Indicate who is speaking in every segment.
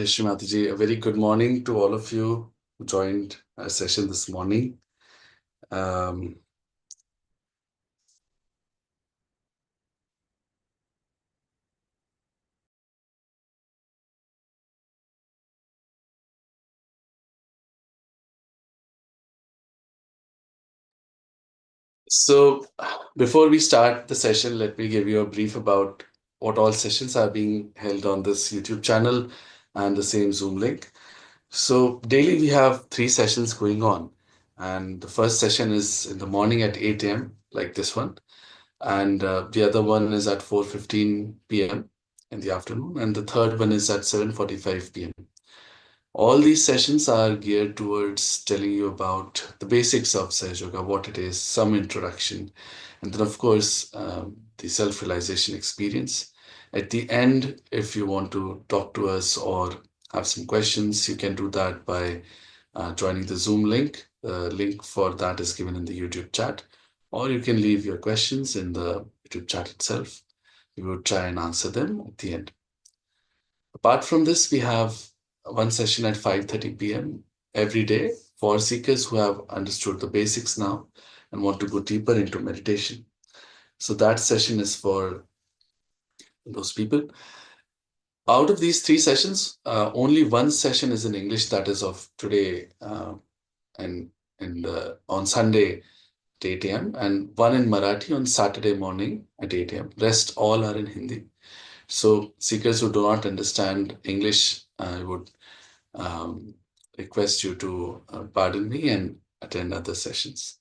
Speaker 1: Shree Mataji, a very good morning to all of you who joined our session this morning. Um, so, before we start the session, let me give you a brief about what all sessions are being held on this YouTube channel and the same Zoom link. So, daily we have 3 sessions going on, and the first session is in the morning at 8 a.m., like this one, and the other one is at 4:15 p.m. in the afternoon, and the third one is at 7:45 p.m. All these sessions are geared towards telling you about the basics of Sahaja Yoga, what it is, some introduction, and then, of course, the self realization experience. At the end, if you want to talk to us or have some questions, you can do that by joining the Zoom link. The link for that is given in the YouTube chat, or you can leave your questions in the YouTube chat itself. We will try and answer them at the end. Apart from this, we have one session at 5:30 p.m. every day for seekers who have understood the basics now and want to go deeper into meditation. So that session is for those people. Out of these 3 sessions, only one session is in English, that is of today and on Sunday at 8 a.m. and one in Marathi on Saturday morning at 8 a.m. Rest all are in Hindi. So seekers who do not understand English, I would um, request you to pardon me and attend other sessions.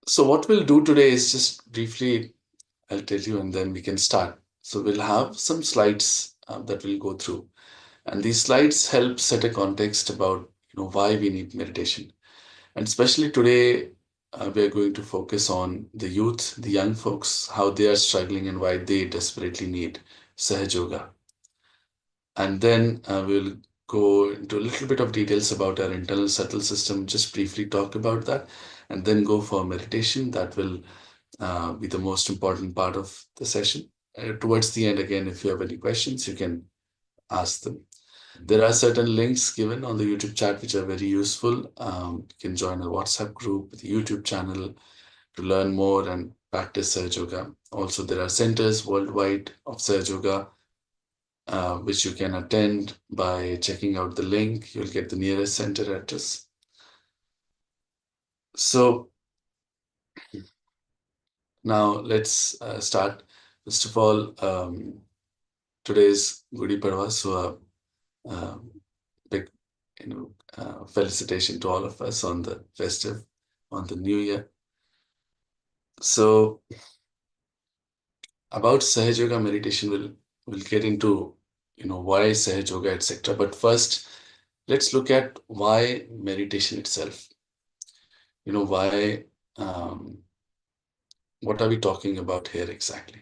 Speaker 1: So what we'll do today is just briefly, I'll tell you, and then we can start. So we'll have some slides that we'll go through, and these slides help set a context about why we need meditation, and especially today. We are going to focus on the youth, the young folks, how they are struggling and why they desperately need Sahaja Yoga. And then we'll go into a little bit of details about our internal subtle system, just briefly talk about that, and then go for meditation. That will be the most important part of the session. Towards the end, again, if you have any questions, you can ask them. There are certain links given on the YouTube chat which are very useful. You can join a WhatsApp group, the YouTube channel to learn more and practice Sahaja Yoga. Also, there are centers worldwide of Sahaja Yoga which you can attend by checking out the link. You'll get the nearest center address. So now let's start. First of all, today's Gudi Padwa, so a big, felicitation to all of us on the festive, on the New Year. So about Sahaja Yoga meditation, we'll get into why Sahaja Yoga, etc. But first, let's look at why meditation itself. Why, what are we talking about here exactly?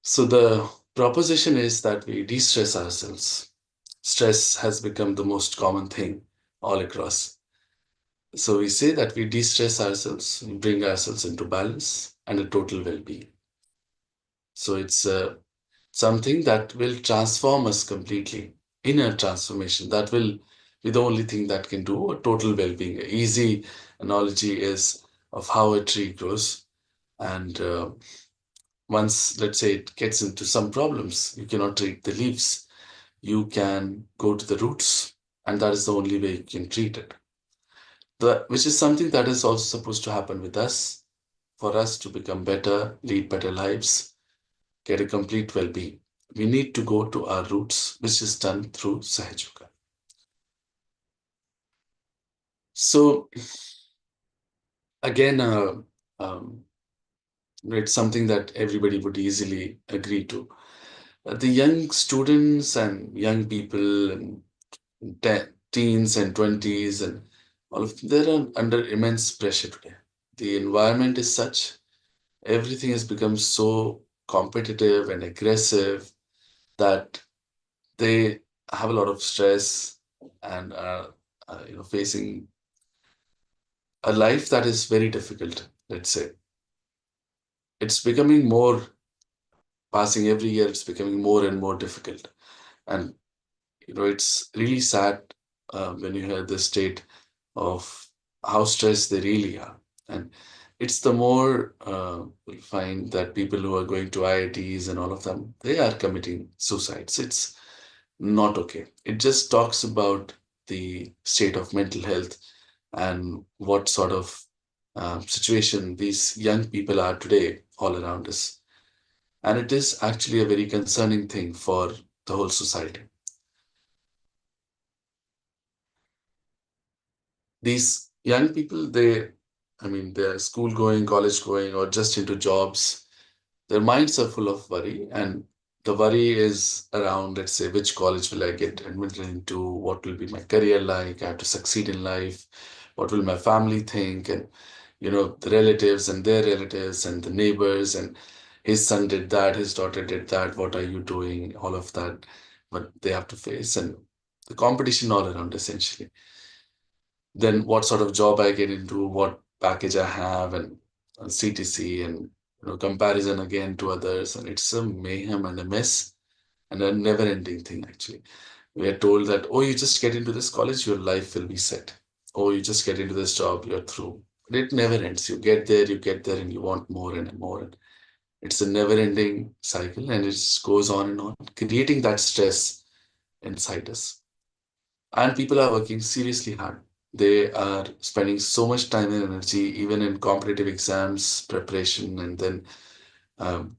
Speaker 1: So the proposition is that we de-stress ourselves. Stress has become the most common thing all across. So we say that we de-stress ourselves, we bring ourselves into balance and a total well-being. So it's something that will transform us completely. Inner transformation that will be the only thing that can do a total well-being. An easy analogy is of how a tree grows, and once, let's say, it gets into some problems, you cannot treat the leaves. You can go to the roots, and that is the only way you can treat it. Which is something that is also supposed to happen with us, for us to become better, lead better lives, get a complete well-being. We need to go to our roots, which is done through Sahaja Yoga. So again, it's something that everybody would easily agree to. The young students and young people and teens and 20s and all of them, they're under immense pressure today. The environment is such, everything has become so competitive and aggressive that they have a lot of stress and are facing a life that is very difficult, let's say. It's becoming more passing every year, it's becoming more and more difficult. And it's really sad when you hear the state of how stressed they really are. And it's the more we find that people who are going to IITs and all of them, they are committing suicides. It's not okay. It just talks about the state of mental health and what sort of situation these young people are today all around us. And it is actually a very concerning thing for the whole society. These young people, they're school going, college going, or just into jobs. Their minds are full of worry, and the worry is around, let's say, which college will I get admitted into? What will be my career like? I have to succeed in life. What will my family think? And, the relatives and their relatives and the neighbors, and his son did that, his daughter did that. What are you doing? All of that, but they have to face, and the competition all around essentially. Then what sort of job I get into, what package I have, and CTC, and comparison again to others, and it's a mayhem and a mess and a never-ending thing actually. We are told that, oh, you just get into this college, your life will be set. Oh, you just get into this job, you're through. But it never ends. You get there, and you want more and more. And it's a never-ending cycle, and it just goes on and on, creating that stress inside us. And people are working seriously hard. They are spending so much time and energy, even in competitive exams preparation. And then um,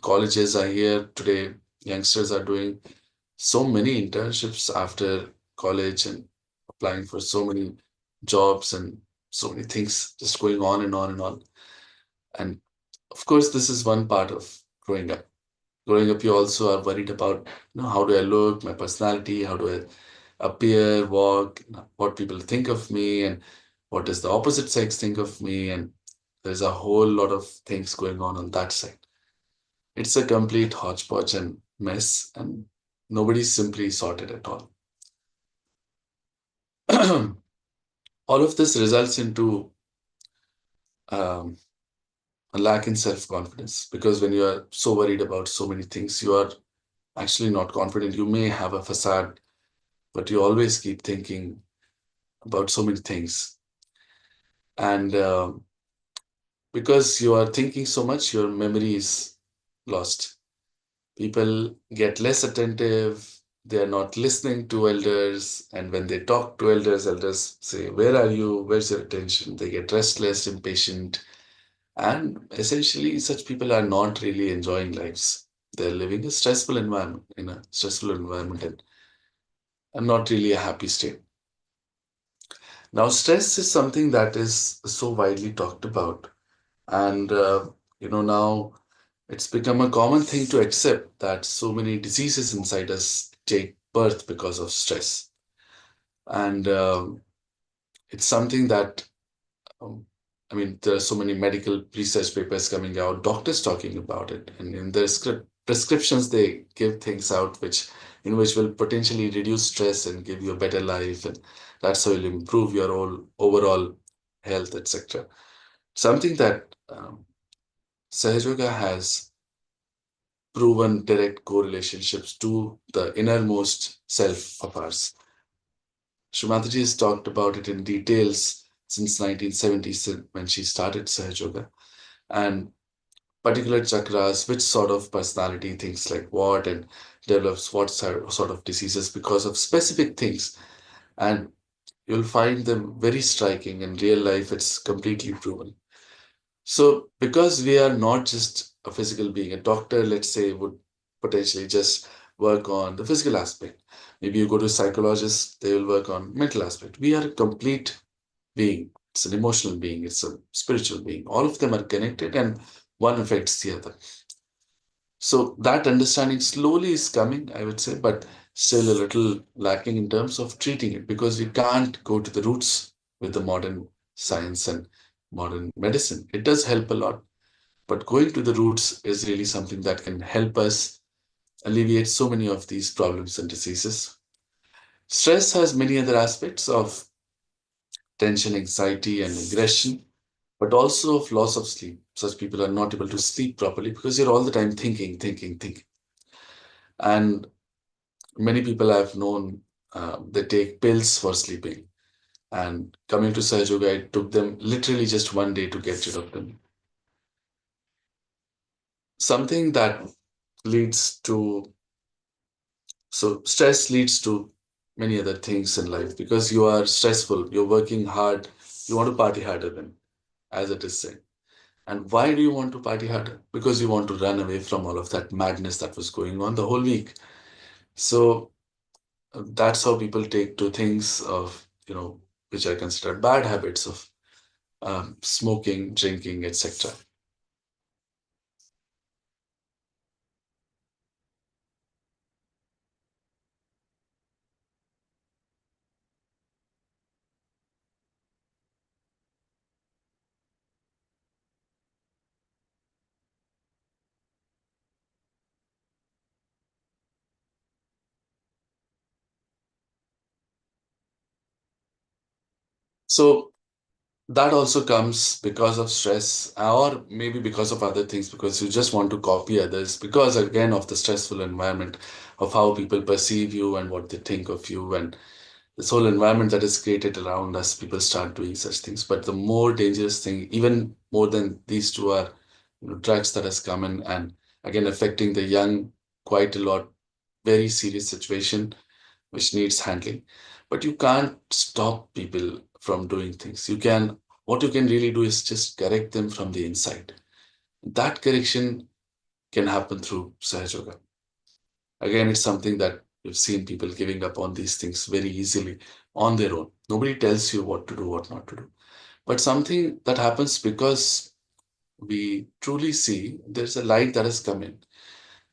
Speaker 1: colleges are here today. Youngsters are doing so many internships after college and applying for so many jobs and so many things just going on and on and on. And of course, this is one part of growing up. Growing up, you also are worried about, how do I look, my personality, how do I appear, walk, what people think of me, and what does the opposite sex think of me, and there's a whole lot of things going on that side. It's a complete hodgepodge and mess, and nobody's simply sorted at all. All of this results into um, a lack in self-confidence, because when you are so worried about so many things, you are actually not confident. You may have a facade, but you always keep thinking about so many things. And because you are thinking so much, your memory is lost. People get less attentive. They are not listening to elders. And when they talk to elders, elders say, where are you? Where's your attention? They get restless, impatient. And essentially, such people are not really enjoying lives. They're living a stressful environment, in a stressful environment, and not really a happy state. Now, stress is something that is so widely talked about. And, now it's become a common thing to accept that so many diseases inside us take birth because of stress. And it's something that, um, there are so many medical research papers coming out, doctors talking about it. And in their prescriptions, they give things out which will potentially reduce stress and give you a better life. And that's how you'll improve your whole overall health, etc. Something that Sahaja has proven direct correlationships to the innermost self of ours. Shree Mataji has talked about it in details since 1970s when she started Sahaja Yoga, and particular chakras, which sort of personality thinks like what and develops what sort of diseases because of specific things. And you'll find them very striking in real life. It's completely proven. So, because we are not just a physical being, a doctor, let's say, would potentially just work on the physical aspect. Maybe you go to a psychologist, they will work on mental aspect. We are a complete being. It's an emotional being, it's a spiritual being. All of them are connected, and one affects the other. So that understanding slowly is coming, I would say, but still a little lacking in terms of treating it, because we can't go to the roots with the modern science and modern medicine. It does help a lot, but going to the roots is really something that can help us alleviate so many of these problems and diseases. Stress has many other aspects of tension, anxiety, and aggression. but also of loss of sleep. Such people are not able to sleep properly because you're all the time thinking, thinking, thinking. And many people I've known, they take pills for sleeping. And coming to Sahaja Yoga, it took them literally just one day to get rid of them. Something that leads to, so stress leads to many other things in life because you are stressful, you're working hard, you want to party harder than, as it is said. And why do you want to party harder? Because you want to run away from all of that madness that was going on the whole week. So that's how people take to things of, which I consider bad habits of smoking, drinking, etc. So that also comes because of stress or maybe because of other things, because you just want to copy others because again of the stressful environment of how people perceive you and what they think of you, and this whole environment that is created around us, people start doing such things. But the more dangerous thing, even more than these two, are drugs that has come in and again affecting the young quite a lot. Very serious situation which needs handling. But you can't stop people from doing things. What you can really do is just correct them from the inside. That correction can happen through Sahaja Yoga. Again, it's something that we've seen people giving up on these things very easily on their own. Nobody tells you what to do, what not to do. But something that happens because we truly see there's a light that has come in.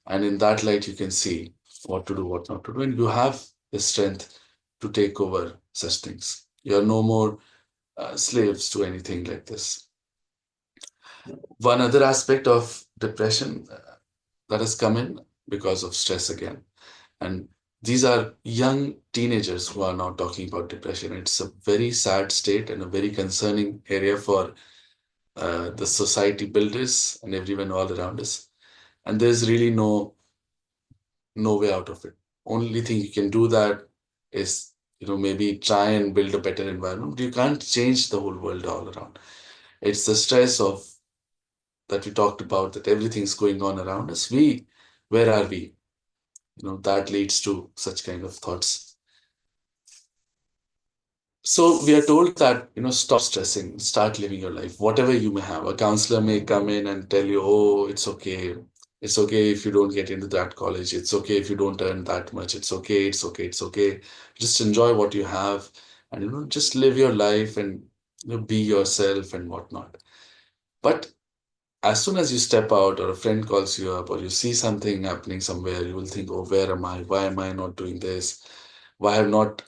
Speaker 1: And in that light, you can see what to do, what not to do. And you have the strength to take over such things. You're no more slaves to anything like this. One other aspect of depression that has come in because of stress again. And these are young teenagers who are now talking about depression. It's a very sad state and a very concerning area for the society builders and everyone all around us. And there's really no way out of it. Only thing you can do that is, maybe try and build a better environment. You can't change the whole world all around. It's the stress of that we talked about, that everything's going on around us. Where are we? That leads to such kind of thoughts. So we are told that, stop stressing, start living your life, whatever you may have. A counselor may come in and tell you, oh, it's okay. It's okay if you don't get into that college. It's okay if you don't earn that much. It's okay. It's okay. It's okay. Just enjoy what you have and, just live your life and, be yourself and whatnot. But as soon as you step out or a friend calls you up or you see something happening somewhere, you will think, oh, where am I? Why am I not doing this? Why have not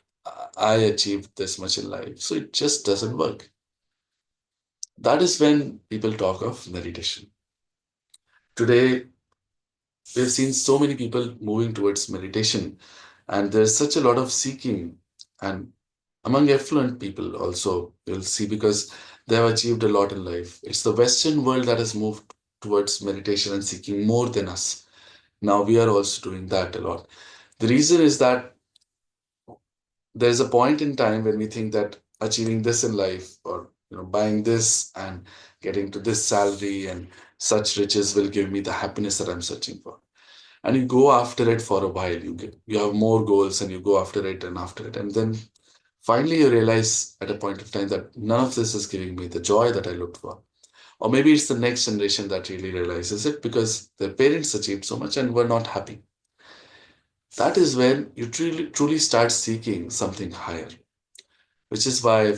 Speaker 1: I achieved this much in life? So it just doesn't work. That is when people talk of meditation. Today, we've seen so many people moving towards meditation, and there's such a lot of seeking. And among affluent people, also, you'll see because they have achieved a lot in life. It's the Western world that has moved towards meditation and seeking more than us. Now we are also doing that a lot. The reason is that there's a point in time when we think that achieving this in life, or buying this and getting to this salary and such riches will give me the happiness that I'm searching for. And you go after it for a while. You have more goals and you go after it and after it, and then finally you realize at a point of time that none of this is giving me the joy that I looked for. Or maybe it's the next generation that really realizes it because their parents achieved so much and were not happy. That is when you truly start seeking something higher, which is why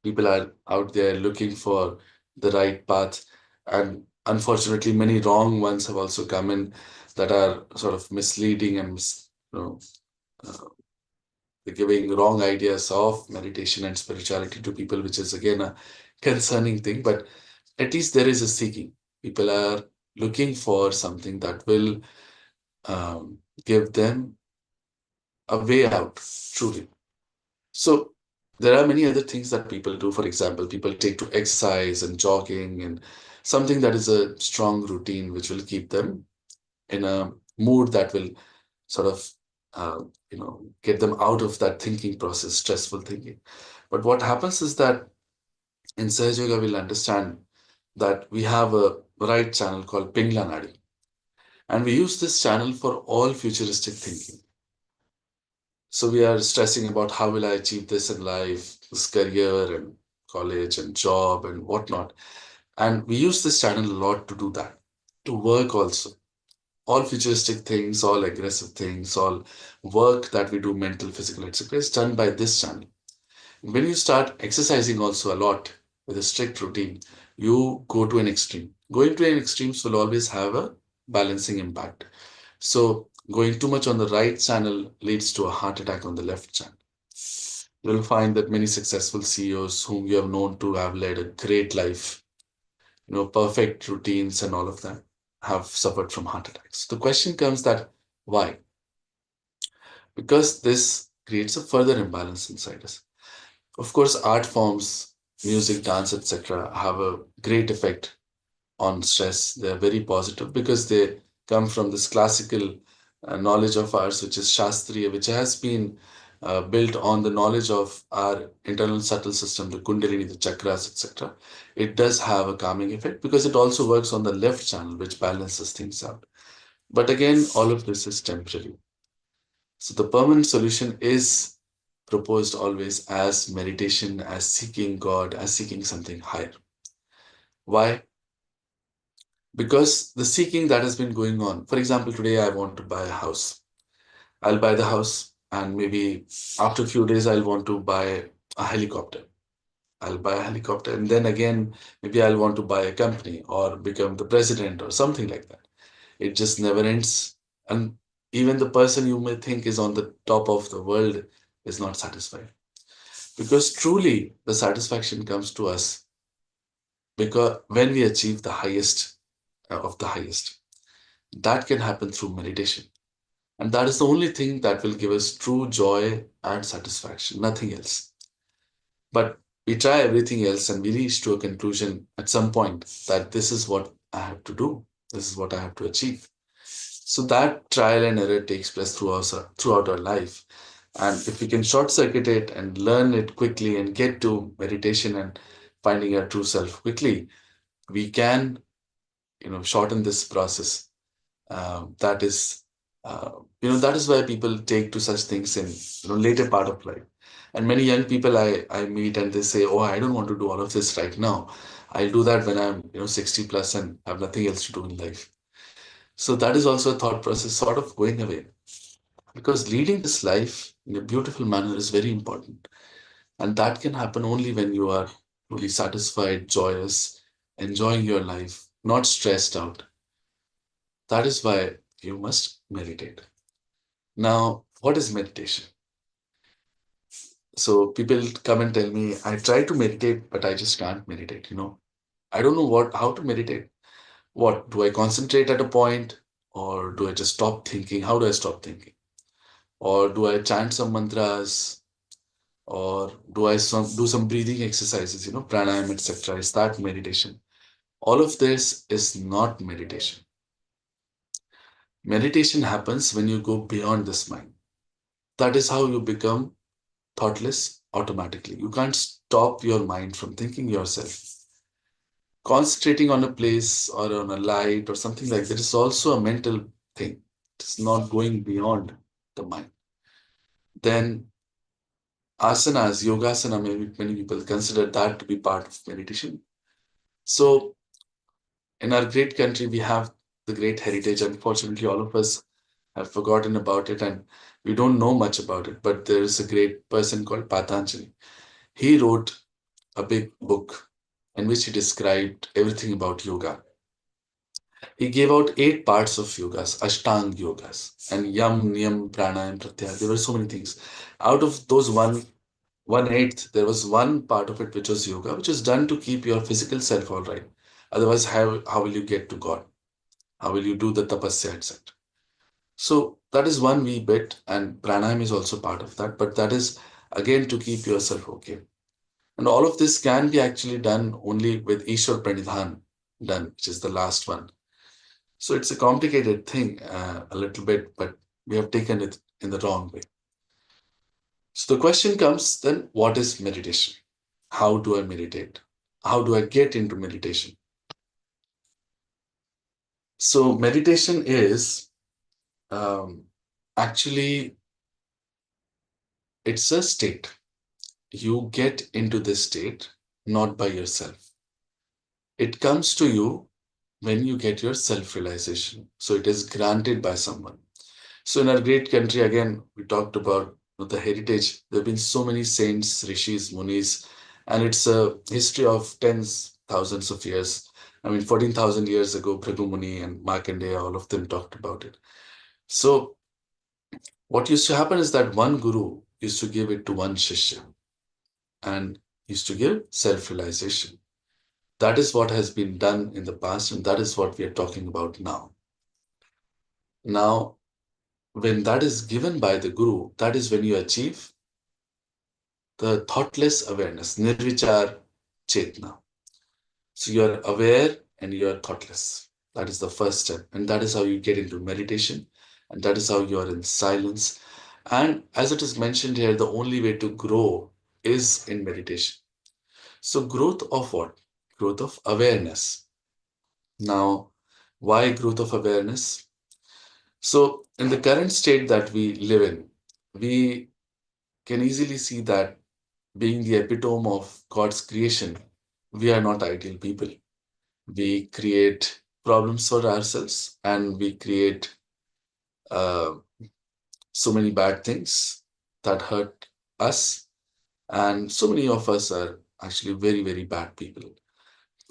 Speaker 1: people are out there looking for the right path. And unfortunately, many wrong ones have also come in that are sort of misleading and uh, giving wrong ideas of meditation and spirituality to people, which is again a concerning thing. But at least there is a seeking. People are looking for something that will give them a way out, truly. So There are many other things that people do. For example, people take to exercise and jogging and something that is a strong routine which will keep them in a mood that will sort of uh, get them out of that thinking process, stressful thinking. But what happens is that in Sahaja Yoga, we'll understand that we have a right channel called Pingla Nadi, and we use this channel for all futuristic thinking. So we are stressing about how will I achieve this in life, this career and college and job and whatnot. And we use this channel a lot to do that, to work also. All futuristic things, all aggressive things, all work that we do, mental, physical, etc., is done by this channel. When you start exercising also a lot with a strict routine, you go to an extreme. Going to an extremes will always have a balancing impact. So going too much on the right channel leads to a heart attack on the left channel. You'll find that many successful CEOs whom you have known to have led a great life, perfect routines and all of that, have suffered from heart attacks. The question comes that why? Because this creates a further imbalance inside us. Of course, art forms, music, dance, etc., have a great effect on stress. They're very positive because they come from this classical knowledge of ours, which is Shastriya, which has been built on the knowledge of our internal subtle system, the Kundalini, the chakras, etc. It does have a calming effect because it also works on the left channel, which balances things out. But again, all of this is temporary. So the permanent solution is proposed always as meditation, as seeking God, as seeking something higher. Why? Because the seeking that has been going on. For example, today I want to buy a house. I'll buy the house, and maybe after a few days, I'll want to buy a helicopter. I'll buy a helicopter, and then again, maybe I'll want to buy a company or become the president or something like that. It just never ends. And even the person you may think is on the top of the world is not satisfied. Because truly, the satisfaction comes to us because when we achieve the highest of the highest, that can happen through meditation. And that is the only thing that will give us true joy and satisfaction, nothing else. But we try everything else and we reach to a conclusion at some point that this is what I have to do, this is what I have to achieve. So that trial and error takes place throughout our life. And if we can short circuit it and learn it quickly and get to meditation and finding our true self quickly, we can, shorten this process. That is, that is why people take to such things in, later part of life. And many young people I meet and they say, oh, I don't want to do all of this right now. I'll do that when I'm, 60 plus and have nothing else to do in life. So that is also a thought process sort of going away because leading this life in a beautiful manner is very important. And that can happen only when you are truly satisfied, joyous, enjoying your life, not stressed out. That is why you must meditate. Now, what is meditation? So people come and tell me, I try to meditate, but I just can't meditate, I don't know how to meditate. What, do I concentrate at a point or do I just stop thinking? How do I stop thinking? Or do I chant some mantras? Or do I do some breathing exercises, pranayam, etc.? Is that meditation? All of this is not meditation. Meditation happens when you go beyond this mind. That is how you become thoughtless automatically. You can't stop your mind from thinking yourself. Concentrating on a place or on a light or something like that is also a mental thing. It's not going beyond the mind. Then asanas, yogasana, maybe many people consider that to be part of meditation. So in our great country, we have the great heritage. Unfortunately, all of us have forgotten about it and we don't know much about it. But there is a great person called Patanjali. He wrote a big book in which he described everything about yoga. He gave out 8 parts of yogas, Ashtang yogas, and Yam, Niyam, Pranayam, Pratyahara. There were so many things. Out of those 1/8, there was one part of it which was yoga, which is done to keep your physical self all right. Otherwise, how will you get to God? How will you do the tapasya, etc.? So that is one wee bit, and pranayam is also part of that. But that is again to keep yourself okay. And all of this can be actually done only with Ishwar Pranidhan done, which is the last one. So it's a complicated thing, a little bit, but we have taken it in the wrong way. So the question comes then, what is meditation? How do I meditate? How do I get into meditation? So meditation is um, actually, it's a state. You get into this state not by yourself. It comes to you when you get your self-realization. So it is granted by someone. So in our great country, again, we talked about the heritage. There have been so many saints, rishis, munis, and it's a history of tens, thousands of years. I mean, 14,000 years ago, Bhrigu Muni and Markandeya, all of them talked about it. So what used to happen is that one guru used to give it to one shishya and used to give self-realization. That is what has been done in the past, and that is what we are talking about now. Now, when that is given by the guru, that is when you achieve the thoughtless awareness, nirvichar chetna. So you are aware and you are thoughtless. That is the first step. And that is how you get into meditation. And that is how you are in silence. And as it is mentioned here, the only way to grow is in meditation. So, growth of what? Growth of awareness. Now, why growth of awareness? So, in the current state that we live in, we can easily see that being the epitome of God's creation, we are not ideal people. We create problems for ourselves and we create uh, so many bad things that hurt us. And so many of us are actually very, very bad people.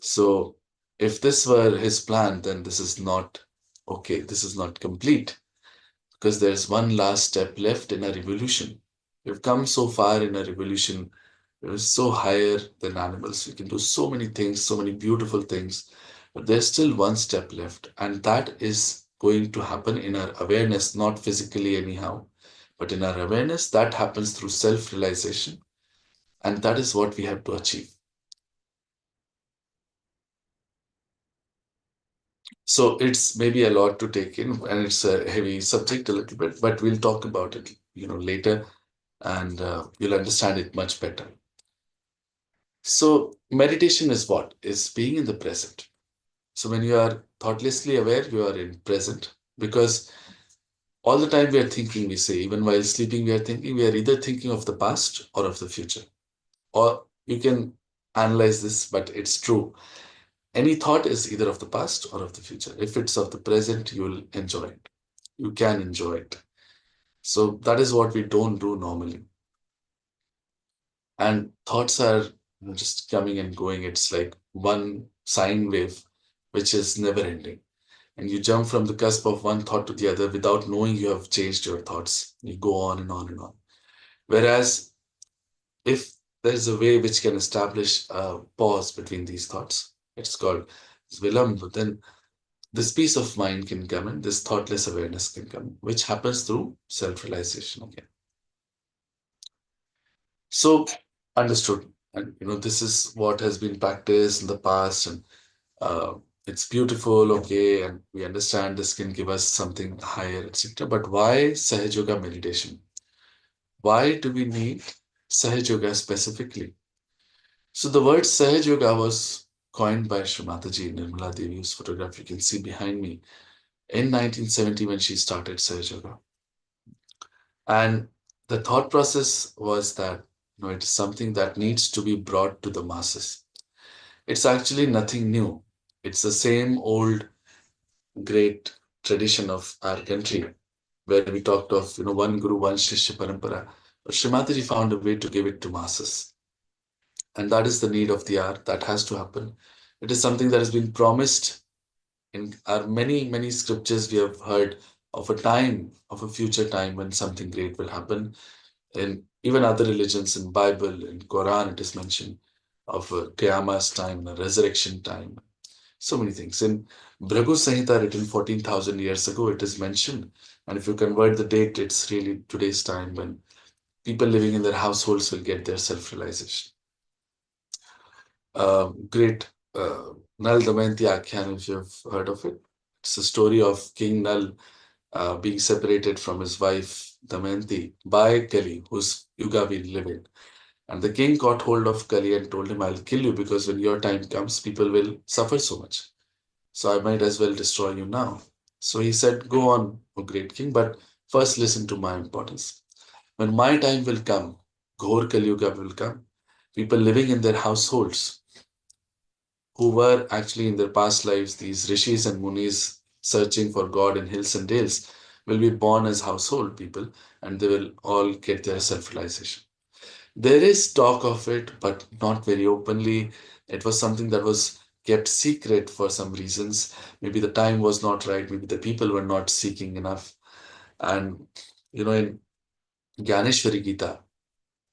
Speaker 1: So, if this were his plan, then this is not okay. This is not complete because there's one last step left in our evolution. We've come so far in our evolution. We're so higher than animals. We can do so many things, so many beautiful things, but there's still one step left, and that is going to happen in our awareness, not physically anyhow, but in our awareness. That happens through self-realization, and that is what we have to achieve. So it's maybe a lot to take in, and it's a heavy subject a little bit, but we'll talk about it, later, and you'll understand it much better. So meditation is what? Is being in the present. So when you are thoughtlessly aware, you are in present because all the time we are thinking, we say, even while sleeping, we are thinking, we are either thinking of the past or of the future. Or you can analyze this, but it's true. Any thought is either of the past or of the future. If it's of the present, you'll enjoy it. You can enjoy it. So that is what we don't do normally. And thoughts are just coming and going. It's like one sine wave, which is never ending. And you jump from the cusp of one thought to the other without knowing you have changed your thoughts. You go on and on and on. Whereas if there's a way which can establish a pause between these thoughts, it's called vilamb, then this peace of mind can come in, this thoughtless awareness can come, which happens through self-realization again. So understood. And this is what has been practiced in the past, and uh, it's beautiful, okay, and we understand this can give us something higher, etc. But why Sahaja Yoga meditation? Why do we need Sahaja Yoga specifically? So the word Sahaja Yoga was coined by Shree Mataji, Nirmala Devi, whose photograph you can see behind me, in 1970 when she started Sahaja Yoga. And the thought process was that it is something that needs to be brought to the masses. It's actually nothing new. It's the same old great tradition of our country where we talked of one guru, one shishya parampara. But Srimataji found a way to give it to masses. And that is the need of the hour. That has to happen. It is something that has been promised in our many, many scriptures. We have heard of a time, of a future time when something great will happen. In even other religions, in Bible, in Quran, it is mentioned of a Qiyamah's time, a resurrection time, so many things. In Bhrigu Samhita, written 14,000 years ago, it is mentioned. And if you convert the date, it's really today's time when people living in their households will get their self-realization. Great Nal Damayanti Akhyan, if you've heard of it. It's a story of King Nal being separated from his wife Damayanti by Kali, whose yuga we live in. And the king caught hold of Kali and told him, I'll kill you because when your time comes, people will suffer so much. So I might as well destroy you now. So he said, go on, O great king, but first listen to my importance. When my time will come, Ghor Kali Yuga will come, people living in their households who were actually in their past lives, these rishis and munis searching for God in hills and dales, will be born as household people and they will all get their self realization. There is talk of it, but not very openly. It was something that was kept secret for some reasons. Maybe the time was not right, maybe the people were not seeking enough. And, in Gyaneshwari Gita,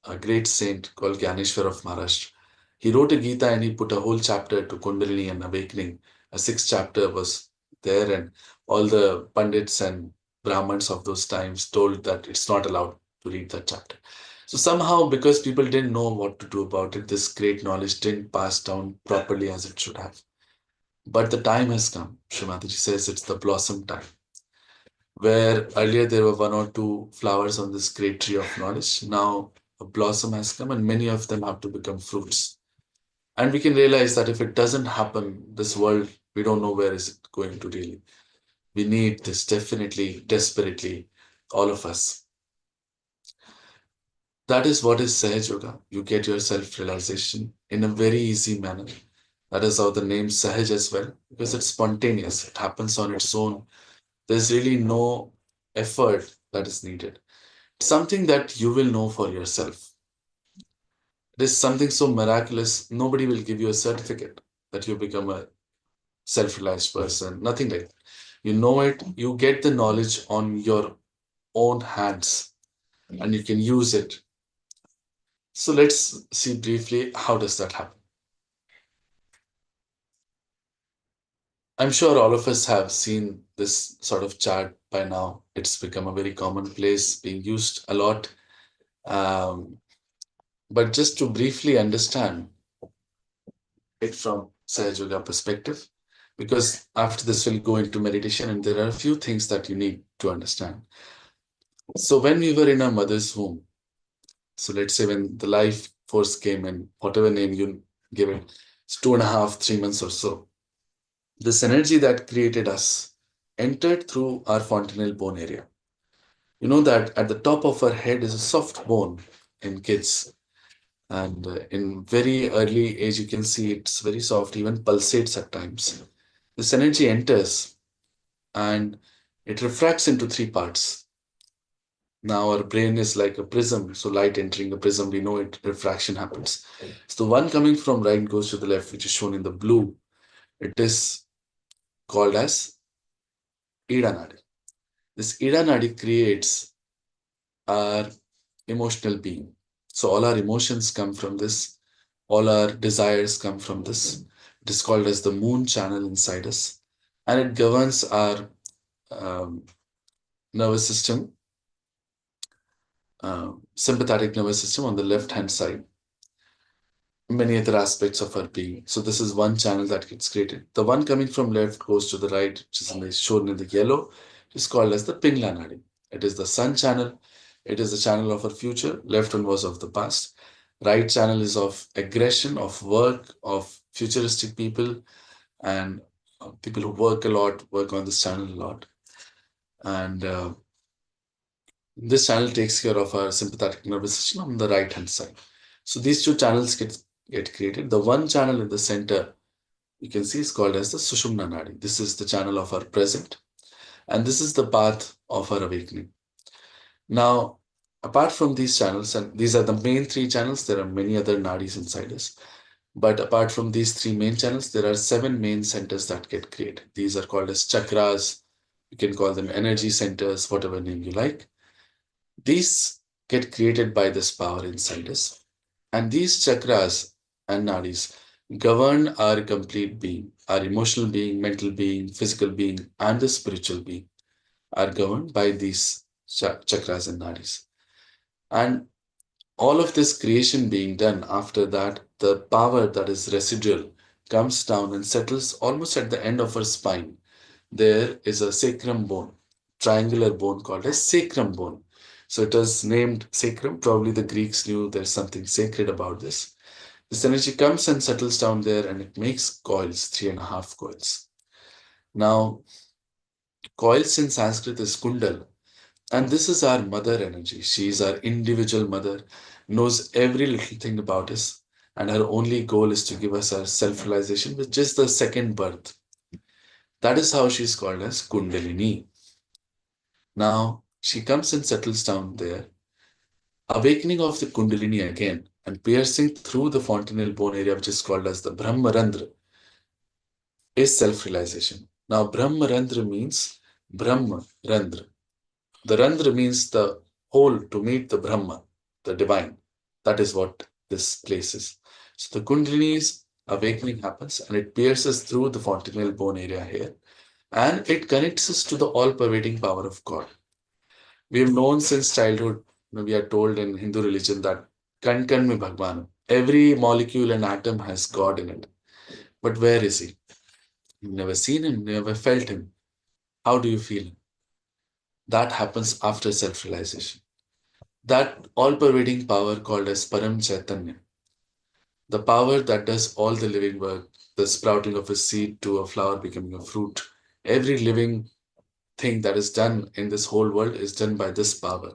Speaker 1: a great saint called Gyaneshwar of Maharashtra. He wrote a Gita and he put a whole chapter to Kundalini and awakening. A sixth chapter was there, and all the Pandits and Brahmins of those times told that it's not allowed to read that chapter. So somehow, because people didn't know what to do about it, this great knowledge didn't pass down properly as it should have. But the time has come. Shree Mataji says it's the blossom time where earlier there were one or two flowers on this great tree of knowledge. Now a blossom has come and many of them have to become fruits. And we can realize that if it doesn't happen, this world, we don't know where is it going to really. We need this definitely, desperately, all of us. That is what is Sahaj Yoga. You get your self-realization in a very easy manner. That is how the name Sahaj as well, because it's spontaneous. It happens on its own. There's really no effort that is needed. Something that you will know for yourself. It is something so miraculous, nobody will give you a certificate that you become a self realized person, nothing like that. You know it, you get the knowledge on your own hands and you can use it. So let's see briefly how does that happen. I'm sure all of us have seen this sort of chart by now. It's become a very commonplace, being used a lot. Um, but just to briefly understand it from Sahaj Yoga perspective, because after this we'll go into meditation and there are a few things that you need to understand. So when we were in our mother's womb, so let's say when the life force came in, whatever name you give it, it's 2.5, 3 months or so, this energy that created us entered through our fontanelle bone area. You know that at the top of our head is a soft bone in kids. And in very early age, you can see it's very soft, even pulsates at times. This energy enters and it refracts into three parts. Now our brain is like a prism, so light entering a prism, we know it refraction happens. So the one coming from right goes to the left, which is shown in the blue. It is called as Ida Nadi. This Ida Nadi creates our emotional being. So all our emotions come from this, all our desires come from this. It is called as the moon channel inside us, and it governs our um, nervous system, sympathetic nervous system on the left hand side, many other aspects of our being. So this is one channel that gets created. The one coming from left goes to the right, which is shown in the yellow. It is called as the Pingla Nadi. It is the sun channel. It is the channel of our future. Left one was of the past. Right channel is of aggression, of work, of futuristic people, and people who work a lot, work on this channel a lot. And this channel takes care of our sympathetic nervous system on the right hand side. So these two channels get created. The one channel in the center you can see is called as the Sushumna Nadi. This is the channel of our present, and this is the path of our awakening. Now, apart from these channels, and these are the main three channels, there are many other nadis inside us. But apart from these three main channels, there are seven main centers that get created. These are called as chakras. You can call them energy centers, whatever name you like. These get created by this power inside us. And these chakras and nadis govern our complete being, our emotional being, mental being, physical being, and the spiritual being are governed by these chakras and nadis. And All of this creation being done, after that, the power that is residual comes down and settles almost at the end of her spine. There is a sacrum bone, triangular bone called a sacrum bone. So it is named sacrum. Probably the Greeks knew there's something sacred about this. This energy comes and settles down there and it makes coils, 3.5 coils. Now, coils in Sanskrit is kundal, and this is our mother energy. She is our individual mother, knows every little thing about us, and her only goal is to give us our self realization, which is the second birth. That is how she is called as Kundalini. Now, she comes and settles down there, awakening of the Kundalini again, and piercing through the fontanel bone area, which is called as the Brahmarandra, is self realization. Now, Brahmarandra means Brahma Randra. The Randra means the hole to meet the Brahma, the divine. That is what this place is. So the Kundalini's awakening happens and it pierces through the fontanel bone area here and it connects us to the all pervading power of God. We have known since childhood, we are told in Hindu religion that Kan Kan mein Bhagwan. Every molecule and atom has God in it. But where is he? You've never seen him, never felt him. How do you feel? That happens after self realization. That all pervading power called as Param Chaitanya, the power that does all the living work, the sprouting of a seed to a flower becoming a fruit. Every living thing that is done in this whole world is done by this power.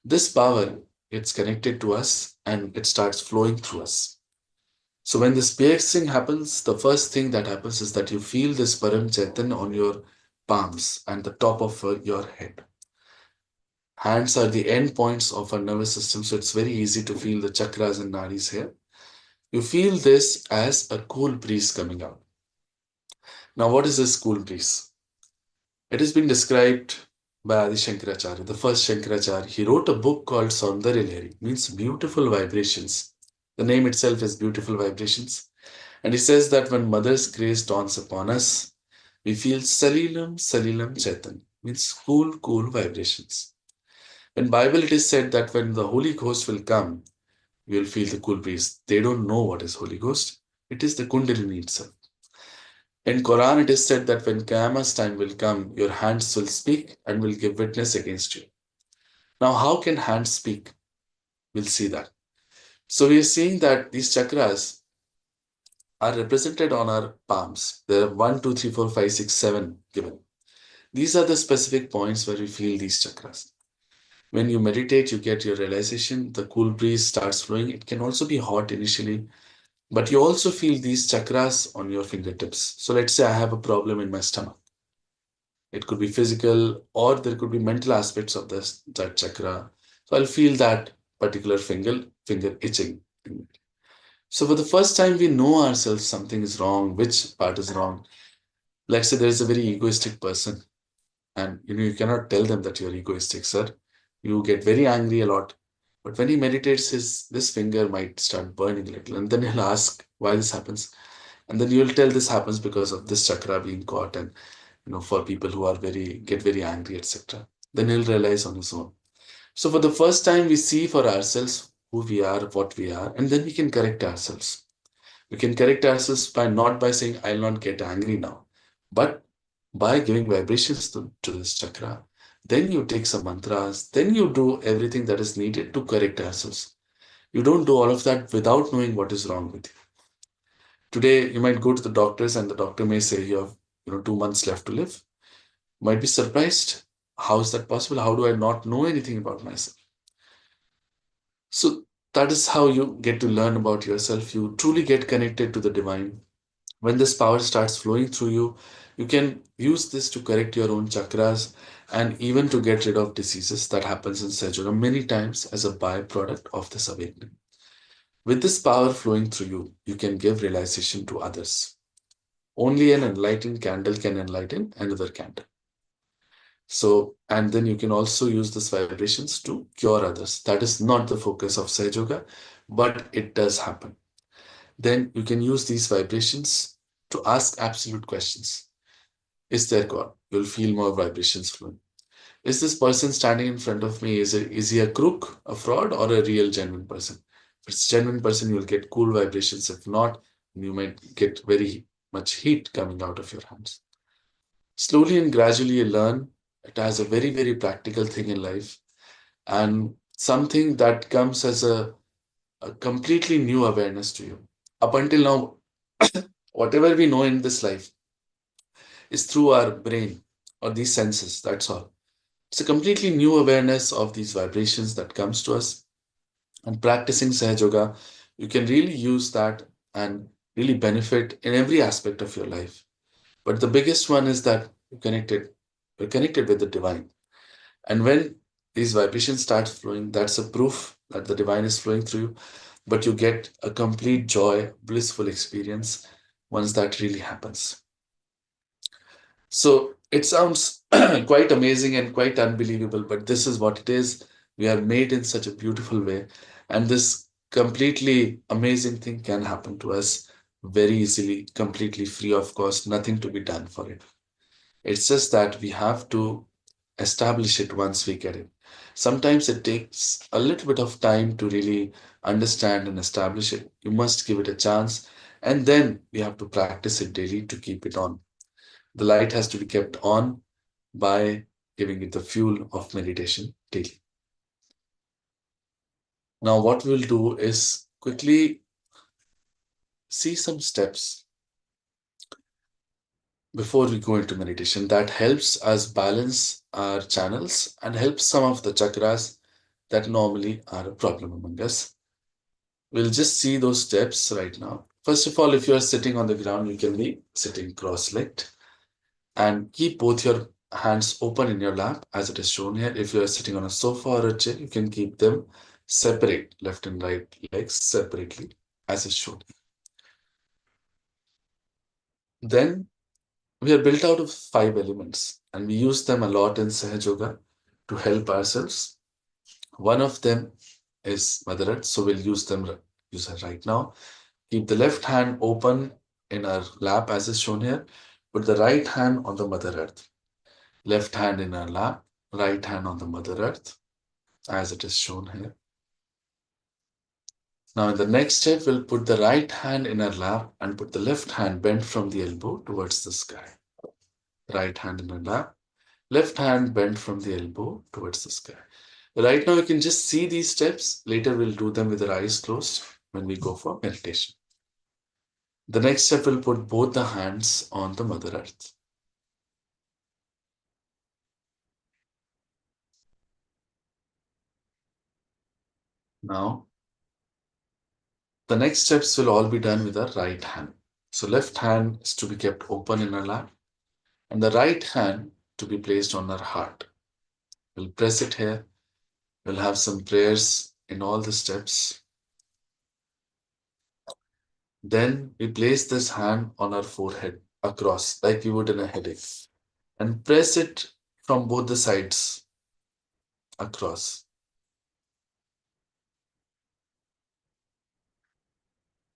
Speaker 1: This power, it's connected to us and it starts flowing through us. So when this piercing happens, the first thing that happens is that you feel this Param Chaitanya on your palms and the top of your head. Hands are the end points of our nervous system, so it's very easy to feel the chakras and nadis here. You feel this as a cool breeze coming out. Now, what is this cool breeze? It has been described by Adi Shankaracharya, the first Shankaracharya. He wrote a book called Saundarya Lahari, means beautiful vibrations. The name itself is beautiful vibrations. And he says that when Mother's grace dawns upon us, we feel Salilam Salilam Chetan, means cool, cool vibrations. In Bible, it is said that when the Holy Ghost will come, you will feel the cool breeze. They don't know what is Holy Ghost. It is the Kundalini itself. In Quran, it is said that when Qiyamah's time will come, your hands will speak and will give witness against you. Now, how can hands speak? We'll see that. So we are seeing that these chakras are represented on our palms. There are 1, 2, 3, 4, 5, 6, 7 given. These are the specific points where we feel these chakras. When you meditate, you get your realization, the cool breeze starts flowing. It can also be hot initially, but you also feel these chakras on your fingertips. So let's say I have a problem in my stomach. It could be physical or there could be mental aspects of that chakra. So I'll feel that particular finger itching. So for the first time we know ourselves something is wrong, which part is wrong. Let's say there is a very egoistic person and you cannot tell them that you're egoistic, sir. You get very angry a lot. But when he meditates, his this finger might start burning a little, and then he'll ask why this happens. And then you'll tell this happens because of this chakra being caught, and for people who are very angry, etc. Then he'll realize on his own. So for the first time, we see for ourselves who we are, what we are, and then we can correct ourselves. We can correct ourselves by not by saying, I'll not get angry now, but by giving vibrations to this chakra. Then you take some mantras, then you do everything that is needed to correct ourselves. You don't do all of that without knowing what is wrong with you. Today, you might go to the doctors and the doctor may say you have 2 months left to live. You might be surprised. How is that possible? How do I not know anything about myself? So that is how you get to learn about yourself. You truly get connected to the divine. When this power starts flowing through you, you can use this to correct your own chakras and even to get rid of diseases that happens in Sahaja many times as a byproduct of this awakening. With this power flowing through you, you can give realization to others. Only an enlightened candle can enlighten another candle. So, and then you can also use these vibrations to cure others. That is not the focus of Sahaja Yoga, but it does happen. Then you can use these vibrations to ask absolute questions. Is there God? You'll feel more vibrations flowing. Is this person standing in front of me, is he a crook, a fraud, or a real genuine person? If it's genuine person, you'll get cool vibrations. If not, you might get very much heat coming out of your hands. Slowly and gradually you learn it as a very, very practical thing in life, and something that comes as a completely new awareness to you. Up until now, whatever we know in this life is through our brain or these senses. That's all. It's a completely new awareness of these vibrations that comes to us. And practicing Sahaj Yoga, you can really use that and really benefit in every aspect of your life. But the biggest one is that you're connected with the divine. And when these vibrations start flowing, that's a proof that the divine is flowing through you. But you get a complete joy, blissful experience once that really happens. So it sounds quite amazing and quite unbelievable, but this is what it is. We are made in such a beautiful way, and this completely amazing thing can happen to us very easily, completely free of cost, nothing to be done for it. It's just that we have to establish it once we get it. Sometimes it takes a little bit of time to really understand and establish it. You must give it a chance, and then we have to practice it daily to keep it on. The light has to be kept on by giving it the fuel of meditation daily. Now, what we'll do is quickly see some steps before we go into meditation that helps us balance our channels and helps some of the chakras that normally are a problem among us. We'll just see those steps right now. First of all, if you're sitting on the ground, you can be sitting cross-legged and keep both your hands open in your lap as it is shown here. If you are sitting on a sofa or a chair, you can keep them separate, left and right legs separately as is shown. Then we are built out of 5 elements and we use them a lot in Sahaj Yoga to help ourselves. One of them is Mother Earth, so we'll use her right now. Keep the left hand open in our lap as is shown here. Put the right hand on the Mother Earth. Left hand in our lap, right hand on the Mother Earth as it is shown here. Now in the next step, we'll put the right hand in our lap and put the left hand bent from the elbow towards the sky. Right hand in our lap, left hand bent from the elbow towards the sky. Right now, you can just see these steps. Later, we'll do them with our eyes closed when we go for meditation. The next step, we'll put both the hands on the Mother Earth. Now, the next steps will all be done with our right hand. So left hand is to be kept open in our lap and the right hand to be placed on our heart. We'll press it here. We'll have some prayers in all the steps. Then we place this hand on our forehead across like we would in a headache and press it from both the sides across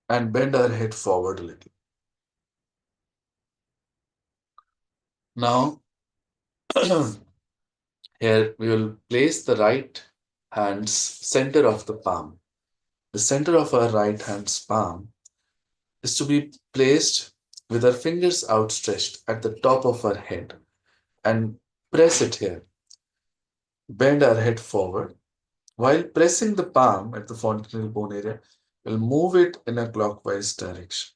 Speaker 1: and bend our head forward a little. Now, here we will place the right hand's center of the palm. The center of our right hand's palm is to be placed with our fingers outstretched at the top of our head and press it here. Bend our head forward. While pressing the palm at the fontanel bone area, we'll move it in a clockwise direction.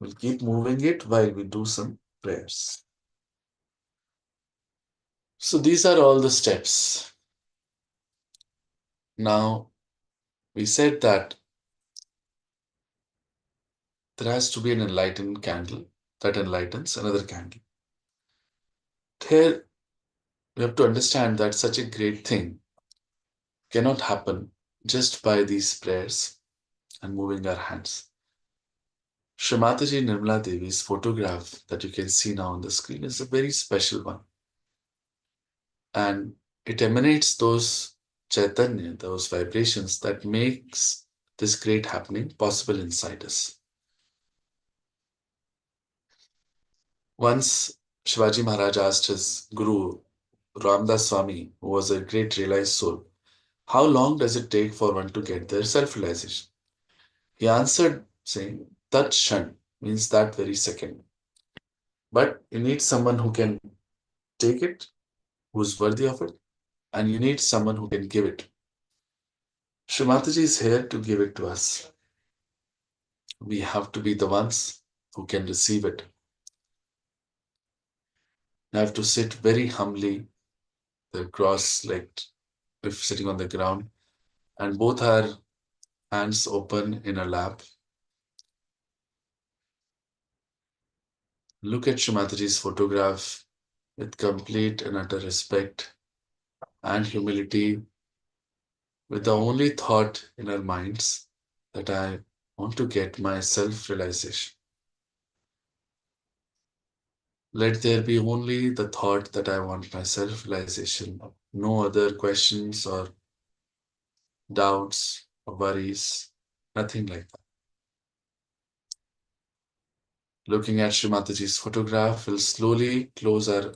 Speaker 1: We'll keep moving it while we do some prayers. So these are all the steps. Now, we said that there has to be an enlightened candle that enlightens another candle. Here, we have to understand that such a great thing cannot happen just by these prayers and moving our hands. Shree Mataji Nirmala Devi's photograph that you can see now on the screen is a very special one. And it emanates those chaitanya, those vibrations that makes this great happening possible inside us. Once Shivaji Maharaj asked his guru, Ramdas Swami, who was a great realized soul, how long does it take for one to get their self realization? He answered, saying, Tat Shan means that very second. But you need someone who can take it, who's worthy of it, and you need someone who can give it. Srimataji is here to give it to us. We have to be the ones who can receive it. I have to sit very humbly, the cross legged, if sitting on the ground, and both our hands open in our lap. Look at Srimataji's photograph with complete and utter respect and humility, with the only thought in our minds that I want to get my self realization. Let there be only the thought that I want my self realization, no other questions or doubts or worries, nothing like that. Looking at Srimataji's photograph, we'll slowly close our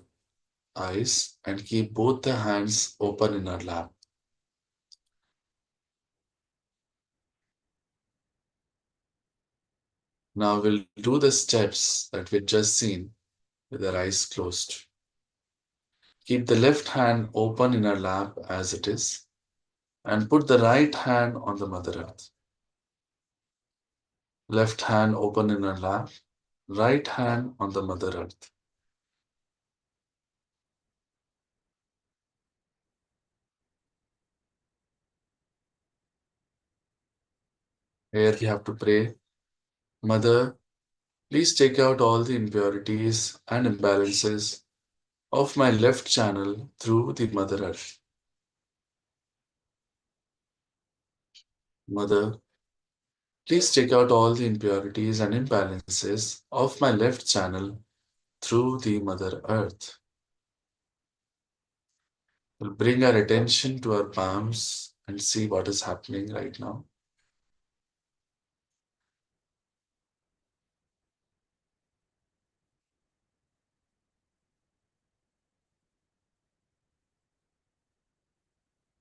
Speaker 1: eyes and keep both the hands open in our lap. Now we'll do the steps that we've just seen with our eyes closed. Keep the left hand open in our lap as it is and put the right hand on the Mother Earth. Left hand open in our lap, right hand on the Mother Earth. Here we have to pray, Mother, please take out all the impurities and imbalances of my left channel through the Mother Earth. Mother, please take out all the impurities and imbalances of my left channel through the Mother Earth. We'll bring our attention to our palms and see what is happening right now.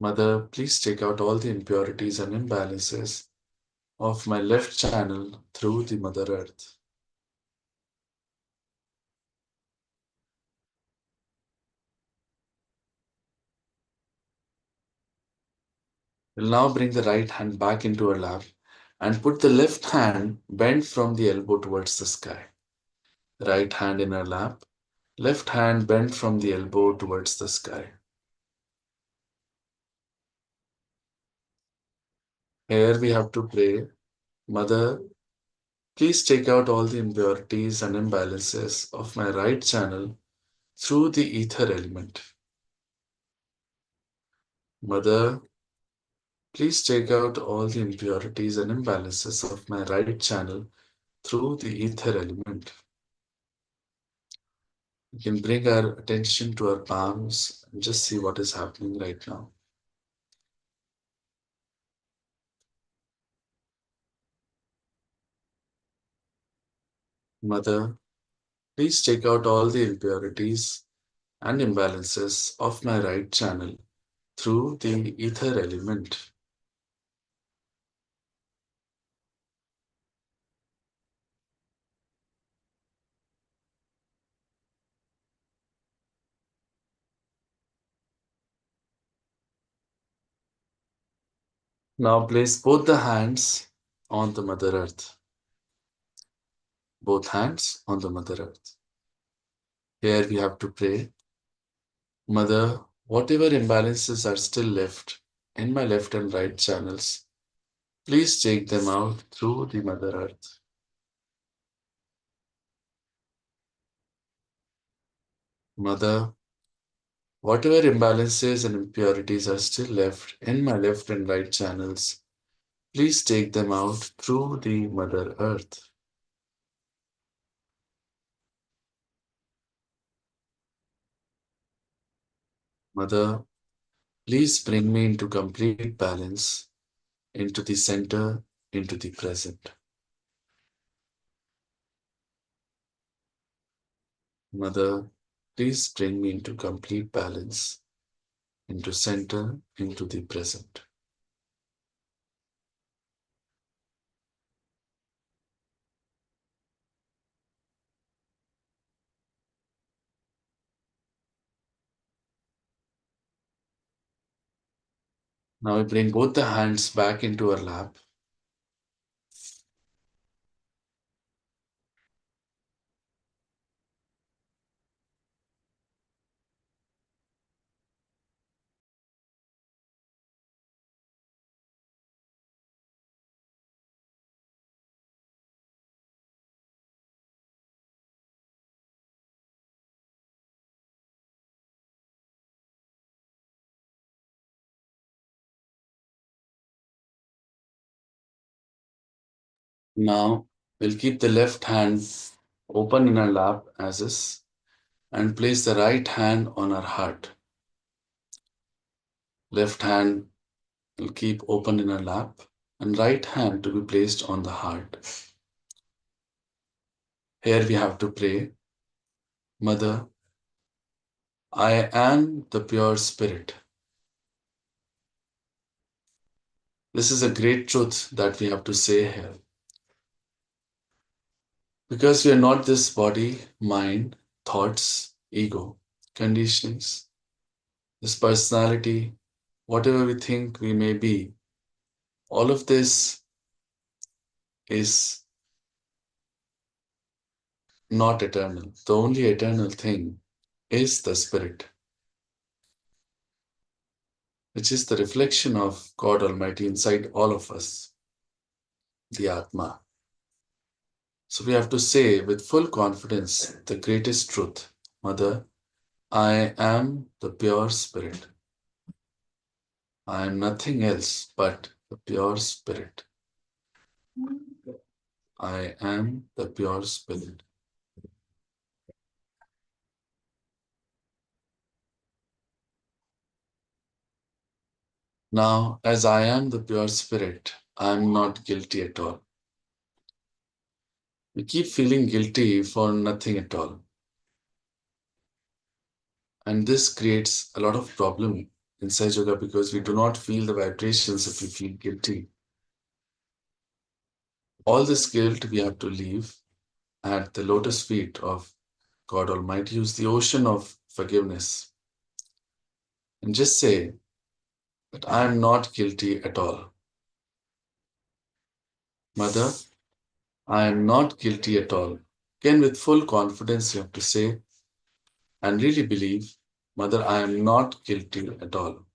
Speaker 1: Mother, please take out all the impurities and imbalances of my left channel through the Mother Earth. We'll now bring the right hand back into our lap and put the left hand bent from the elbow towards the sky. Right hand in our lap, left hand bent from the elbow towards the sky. Here we have to pray, Mother, please take out all the impurities and imbalances of my right channel through the ether element. Mother, please take out all the impurities and imbalances of my right channel through the ether element. We can bring our attention to our palms and just see what is happening right now. Mother, please take out all the impurities and imbalances of my right channel through the ether element. Now place both the hands on the Mother Earth. Both hands on the Mother Earth. Here we have to pray, Mother, whatever imbalances are still left in my left and right channels, please take them out through the Mother Earth. Mother, whatever imbalances and impurities are still left in my left and right channels, please take them out through the Mother Earth. Mother, please bring me into complete balance, into the center, into the present. Mother, please bring me into complete balance, into center, into the present. Now we bring both the hands back into our lap. Now we'll keep the left hand open in our lap as is and place the right hand on our heart. Left hand will keep open in our lap and right hand to be placed on the heart. Here we have to pray, Mother, I am the pure spirit. This is a great truth that we have to say here. Because we are not this body, mind, thoughts, ego, conditionings, this personality, whatever we think we may be, all of this is not eternal. The only eternal thing is the spirit, which is the reflection of God Almighty inside all of us, the Atma. So we have to say with full confidence the greatest truth, Mother, I am the pure spirit. I am nothing else but the pure spirit. I am the pure spirit. Now, as I am the pure spirit, I am not guilty at all. We keep feeling guilty for nothing at all. And this creates a lot of problem inside yoga because we do not feel the vibrations if we feel guilty. All this guilt we have to leave at the lotus feet of God Almighty, use the ocean of forgiveness, and just say that I am not guilty at all. Mother, I am not guilty at all. Again, with full confidence, you have to say and really believe, Mother, I am not guilty at all.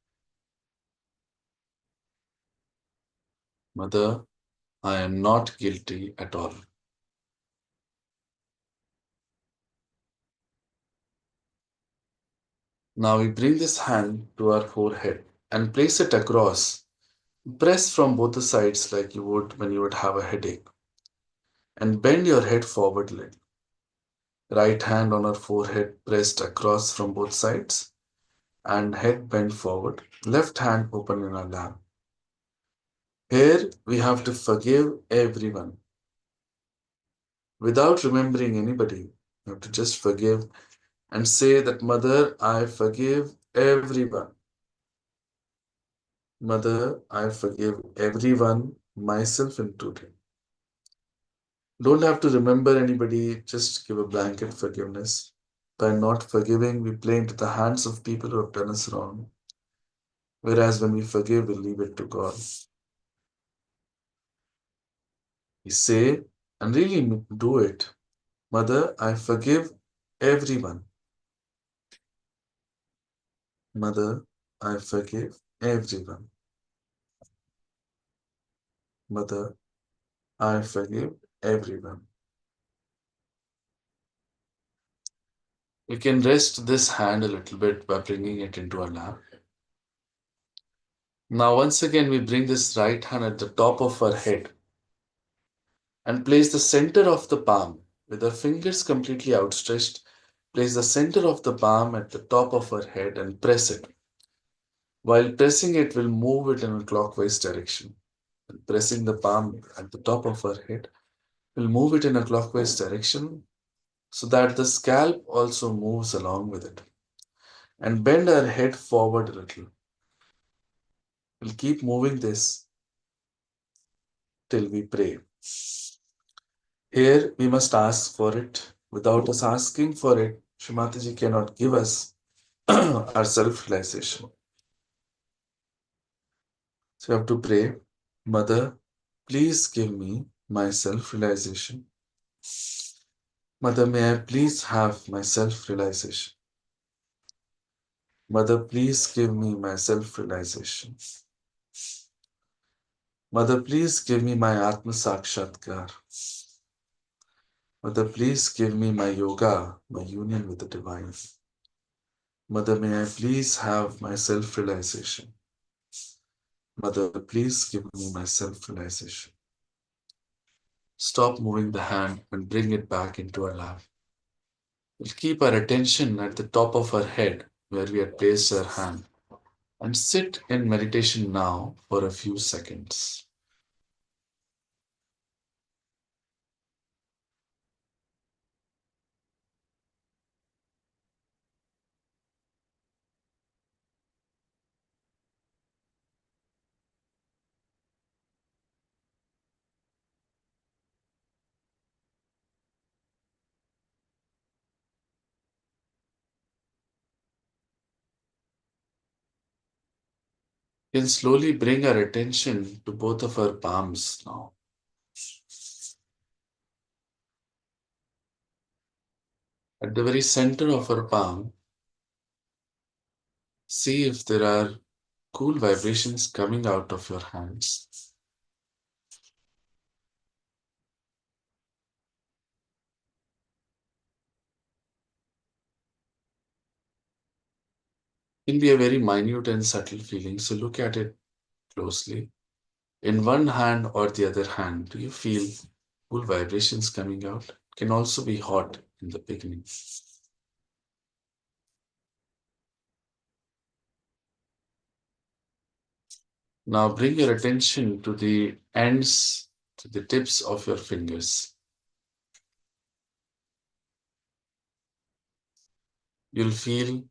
Speaker 1: Mother, I am not guilty at all. Now we bring this hand to our forehead and place it across. Press from both the sides like you would when you would have a headache. And bend your head forward a little. Right hand on our forehead pressed across from both sides and head bent forward. Left hand open in our lap. Here we have to forgive everyone without remembering anybody. You have to just forgive and say that, Mother, I forgive everyone. Mother, I forgive everyone, myself included. Don't have to remember anybody, just give a blanket forgiveness. By not forgiving, we play into the hands of people who have done us wrong. Whereas when we forgive, we leave it to God. We say and really do it. Mother, I forgive everyone. Mother, I forgive everyone. Mother, I forgive everyone. We can rest this hand a little bit by bringing it into our lap. Now, once again, we bring this right hand at the top of our head and place the center of the palm with our fingers completely outstretched. Place the center of the palm at the top of our head and press it. While pressing it, we'll move it in a clockwise direction. And pressing the palm at the top of our head, we'll move it in a clockwise direction so that the scalp also moves along with it. And bend our head forward a little. We'll keep moving this till we pray. Here we must ask for it. Without us asking for it, Shrimataji cannot give us our self realization. So you have to pray, Mother, please give me my self realization. Mother, may I please have my self realization? Mother, please give me my self realization. Mother, please give me my Atma Sakshatkar. Mother, please give me my yoga, my union with the divine. Mother, may I please have my self realization? Mother, please give me my self realization. Stop moving the hand and bring it back into our lap. We'll keep our attention at the top of our head where we had placed our hand and sit in meditation now for a few seconds. We can slowly bring our attention to both of our palms now. At the very center of our palm, see if there are cool vibrations coming out of your hands. It can be a very minute and subtle feeling, so look at it closely. In one hand or the other hand, do you feel cool vibrations coming out? It can also be hot in the beginning. Now bring your attention to the ends, to the tips of your fingers. You'll feel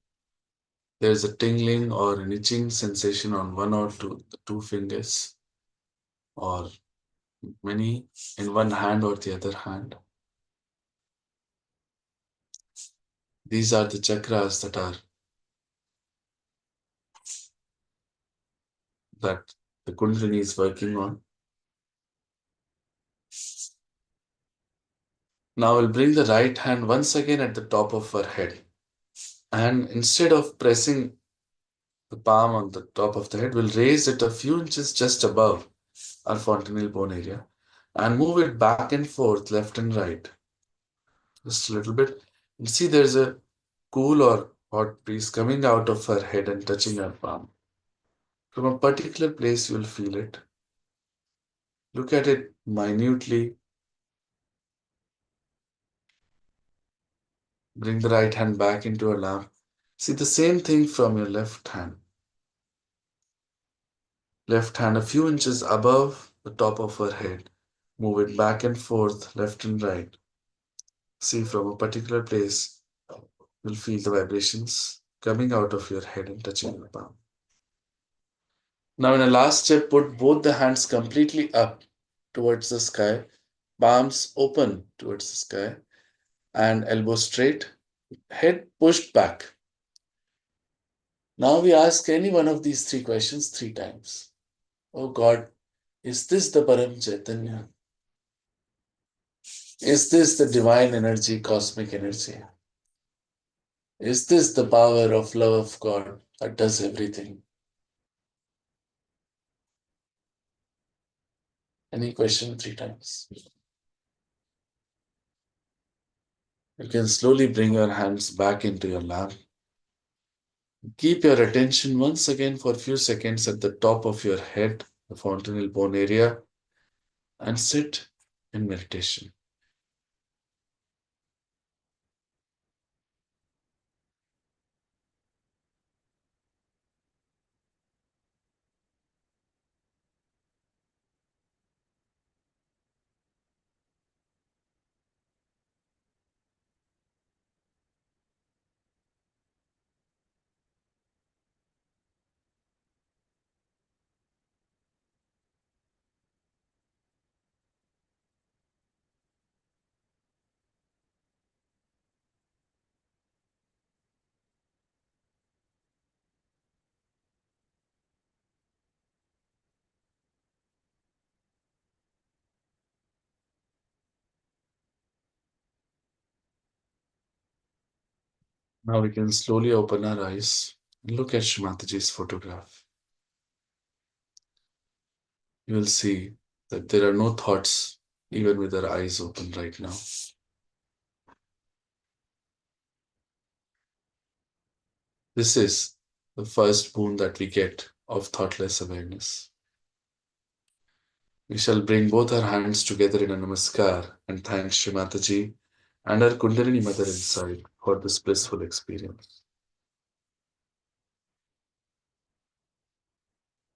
Speaker 1: there's a tingling or an itching sensation on one or two fingers, or many in one hand or the other hand. These are the chakras that the Kundalini is working on. Now we'll bring the right hand once again at the top of our head. And instead of pressing the palm on the top of the head, we'll raise it a few inches just above our fontanelle bone area and move it back and forth, left and right. Just a little bit. You see there's a cool or hot breeze coming out of our head and touching our palm. From a particular place, you'll feel it. Look at it minutely. Bring the right hand back into your lap. See the same thing from your left hand. Left hand a few inches above the top of our head. Move it back and forth, left and right. See from a particular place, you'll feel the vibrations coming out of your head and touching your palm. Now, in a last step, put both the hands completely up towards the sky, palms open towards the sky, and elbows straight, head pushed back. Now we ask any one of these three questions three times. Oh God, is this the Param Chaitanya? Is this the divine energy, cosmic energy? Is this the power of love of God that does everything? Any question three times. You can slowly bring your hands back into your lap. Keep your attention once again for a few seconds at the top of your head, the fontanelle bone area, and sit in meditation. Now we can slowly open our eyes and look at Shrimataji's photograph. You will see that there are no thoughts even with our eyes open right now. This is the first boon that we get of thoughtless awareness. We shall bring both our hands together in a namaskar and thank Shri Mataji and our Kundalini Mother inside for this blissful experience.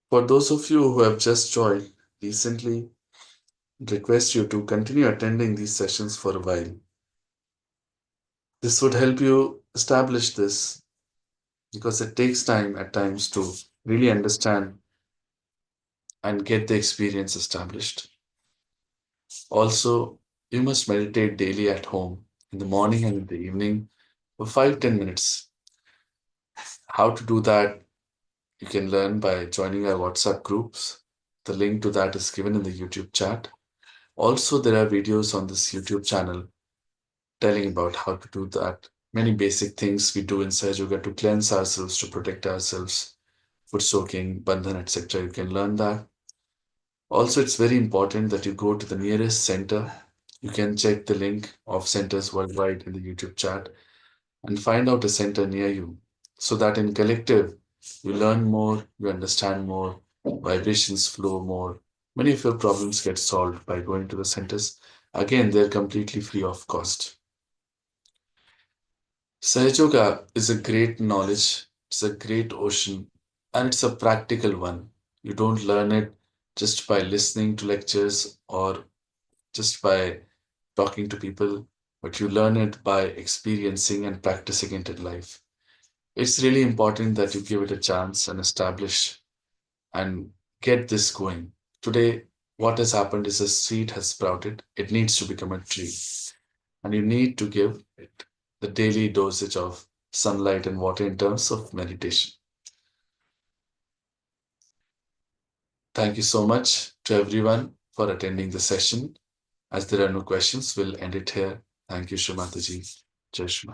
Speaker 1: For those of you who have just joined recently, I request you to continue attending these sessions for a while. This would help you establish this because it takes time at times to really understand and get the experience established. Also, you must meditate daily at home in the morning and in the evening for 5-10 minutes. How to do that, you can learn by joining our WhatsApp groups. The link to that is given in the YouTube chat. Also, there are videos on this YouTube channel telling about how to do that. Many basic things we do in Sahaja Yoga to cleanse ourselves, to protect ourselves, foot soaking, bandhan, etc. You can learn that. Also, it's very important that you go to the nearest center. You can check the link of centers worldwide in the YouTube chat and find out a center near you so that in collective you learn more, you understand more, vibrations flow more. Many of your problems get solved by going to the centers. Again, they're completely free of cost. Sahaj Yoga is a great knowledge, it's a great ocean, and it's a practical one. You don't learn it just by listening to lectures or just by talking to people, but you learn it by experiencing and practicing it in life. It's really important that you give it a chance and establish and get this going. Today, what has happened is a seed has sprouted. It needs to become a tree, and you need to give it the daily dosage of sunlight and water in terms of meditation. Thank you so much to everyone for attending the session. As there are no questions, we'll end it here. Thank you, Shrimataji. Jai Shri.